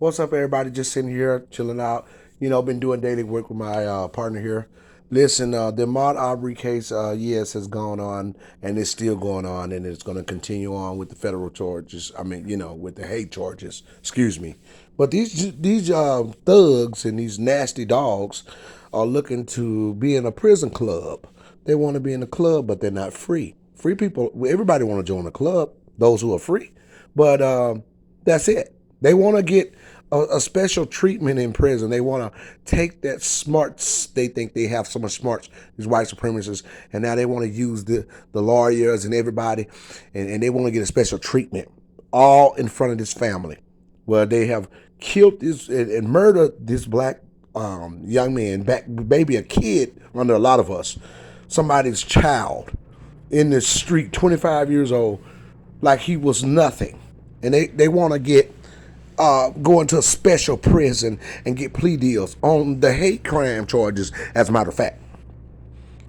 What's up, everybody? Just sitting here, chilling out. Been doing daily work with my partner here. Listen, the Ahmaud Arbery case, yes, has gone on, and it's still going on, and it's going to continue on with the federal charges. I mean, with the hate charges. Excuse me. But these thugs and these nasty dogs are looking to be in a prison club. They want to be in a club, but they're not free. Free people, everybody want to join a club. Those who are free, but that's it. They want to get a special treatment in prison. They want to take that smarts. They think they have so much smarts, these white supremacists, and now they want to use the lawyers and everybody, and they want to get a special treatment, all in front of this family, where they have killed this and murdered this black young man, baby, a kid under a lot of us, somebody's child in the street, 25 years old, like he was nothing. And they want to get go into a special prison and get plea deals on the hate crime charges, as a matter of fact,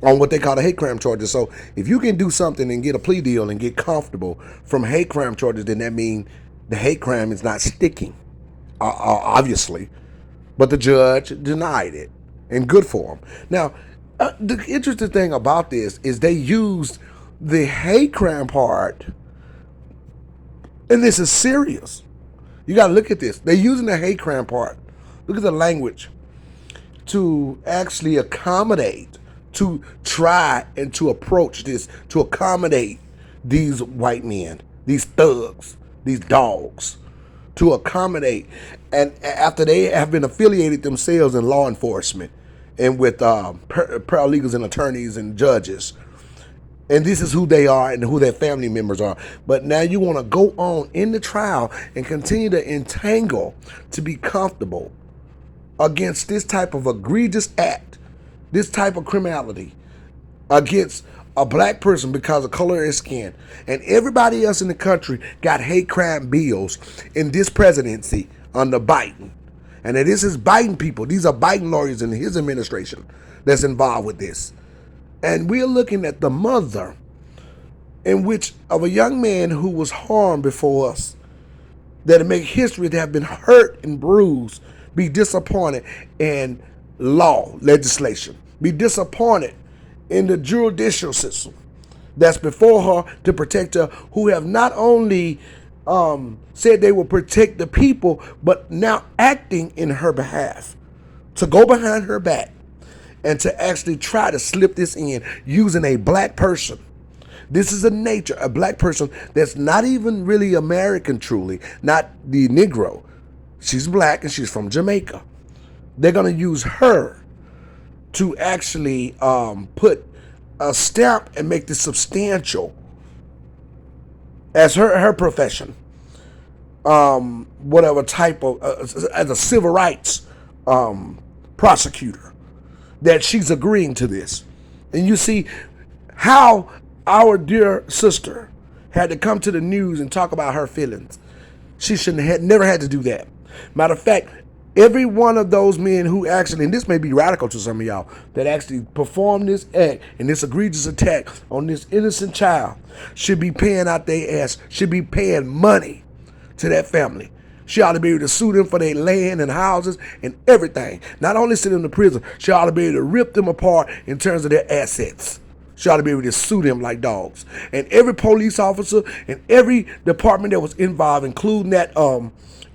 on what they call the hate crime charges. So if you can do something and get a plea deal and get comfortable from hate crime charges, then that means the hate crime is not sticking, obviously. But the judge denied it, and good for him. Now, the interesting thing about this is they used the hate crime part, and this is serious. You got to look at this. They're using the hate crime part. Look at the language to actually accommodate, to try and to approach this, to accommodate these white men, these thugs, these dogs, to accommodate. And after they have been affiliated themselves in law enforcement and with paralegals and attorneys and judges, and this is who they are and who their family members are. But now you want to go on in the trial and continue to entangle to be comfortable against this type of egregious act, this type of criminality against a black person because of color of his skin. And everybody else in the country got hate crime bills in this presidency under Biden. And this is Biden people. These are Biden lawyers in his administration that's involved with this. And we're looking at the mother in which of a young man who was harmed before us, that it make history to have been hurt and bruised, be disappointed in law, legislation, be disappointed in the judicial system that's before her to protect her, who have not only said they will protect the people, but now acting in her behalf, to go behind her back and to actually try to slip this in using a black person. This is a black person that's not even really American truly, not the Negro. She's black and she's from Jamaica. They're going to use her to actually put a stamp and make this substantial as her profession. Whatever type of, as a civil rights prosecutor, that she's agreeing to this. And you see how our dear sister had to come to the news and talk about her feelings. She shouldn't have never had to do that. Matter of fact, every one of those men who actually, and this may be radical to some of y'all, that actually performed this act and this egregious attack on this innocent child should be paying out their ass, should be paying money to that family. She ought to be able to sue them for their land and houses and everything. Not only send them to prison, she ought to be able to rip them apart in terms of their assets. She ought to be able to sue them like dogs. And every police officer and every department that was involved, including that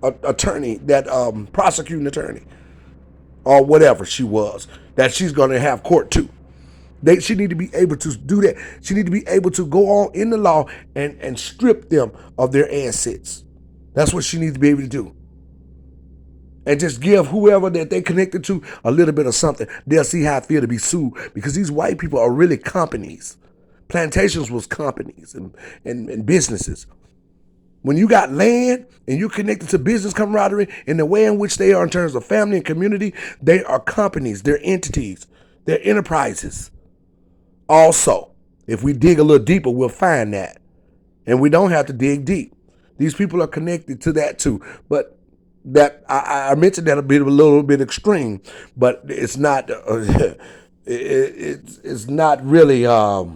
attorney, that prosecuting attorney, or whatever she was, that she's going to have court to. She need to be able to do that. She need to be able to go on in the law and strip them of their assets. That's what she needs to be able to do. And just give whoever that they connected to a little bit of something. They'll see how it feel to be sued, because these white people are really companies. Plantations was companies and businesses. When you got land and you're connected to business camaraderie in the way in which they are in terms of family and community, they are companies, they're entities, they're enterprises. Also, if we dig a little deeper, we'll find that. And we don't have to dig deep. These people are connected to that too. But that I mentioned that a little bit extreme, but it's not it's not really over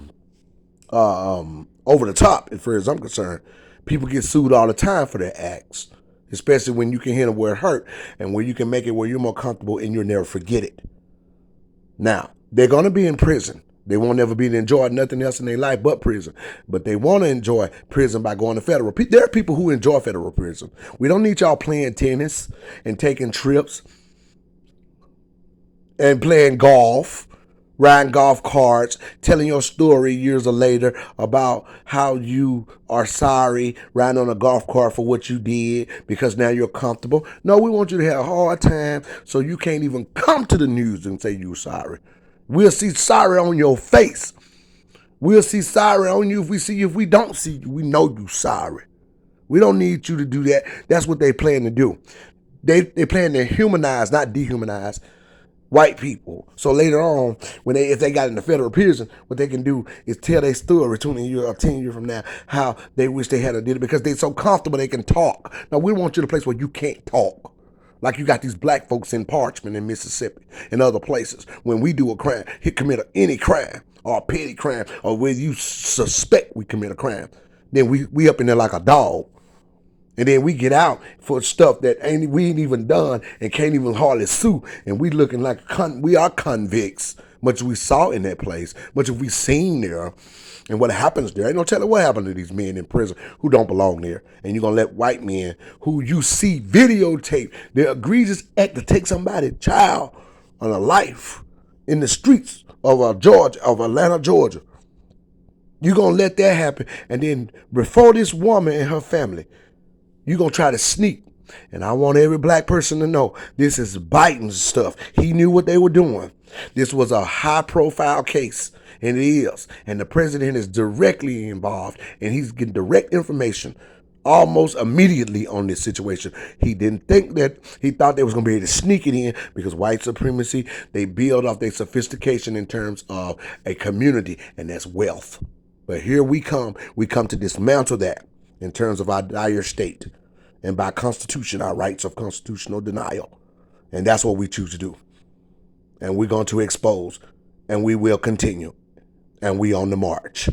the top as far as I'm concerned. People get sued all the time for their acts. especially when you can hit them where it hurt and where you can make it where you're more comfortable and you'll never forget it. Now, they're going to be in prison. They won't ever be to enjoy nothing else in their life but prison. But they want to enjoy prison by going to federal. There are people who enjoy federal prison. We don't need y'all playing tennis and taking trips and playing golf, riding golf carts, telling your story years later about how you are sorry riding on a golf cart for what you did because now you're comfortable. No, we want you to have a hard time so you can't even come to the news and say you're sorry. We'll see sorry on your face. We'll see sorry on you if we see you. If we don't see you, we know you sorry. We don't need you to do that. That's what they plan to do. They plan to humanize, not dehumanize, white people. So later on, if they got in the federal prison, what they can do is tell their story 20 years or 10 years from now, how they wish they had did it because they're so comfortable they can talk. Now, we want you to a place where you can't talk. Like you got these black folks in Parchment in Mississippi and other places. When we do a crime, commit any crime or a petty crime or where you suspect we commit a crime, then we up in there like a dog. And then we get out for stuff that we ain't even done and can't even hardly sue. And we looking like we are convicts. Much we saw in that place, much of we seen there, and what happens there. Ain't no telling what happened to these men in prison who don't belong there. And you're going to let white men who you see videotape their egregious act to take somebody's child on a life in the streets of Atlanta, Georgia. You're going to let that happen. And then before this woman and her family, you're going to try to sneak. And I want every black person to know this is Biden's stuff. He knew what they were doing. This was a high-profile case, and it is. And the president is directly involved, and he's getting direct information almost immediately on this situation. He didn't think that, he thought they was going to be able to sneak it in because white supremacy, they build off their sophistication in terms of a community, and that's wealth. But here we come to dismantle that in terms of our dire state, and by constitution, our rights of constitutional denial. And that's what we choose to do. And we're going to expose, and we will continue, and we on the march.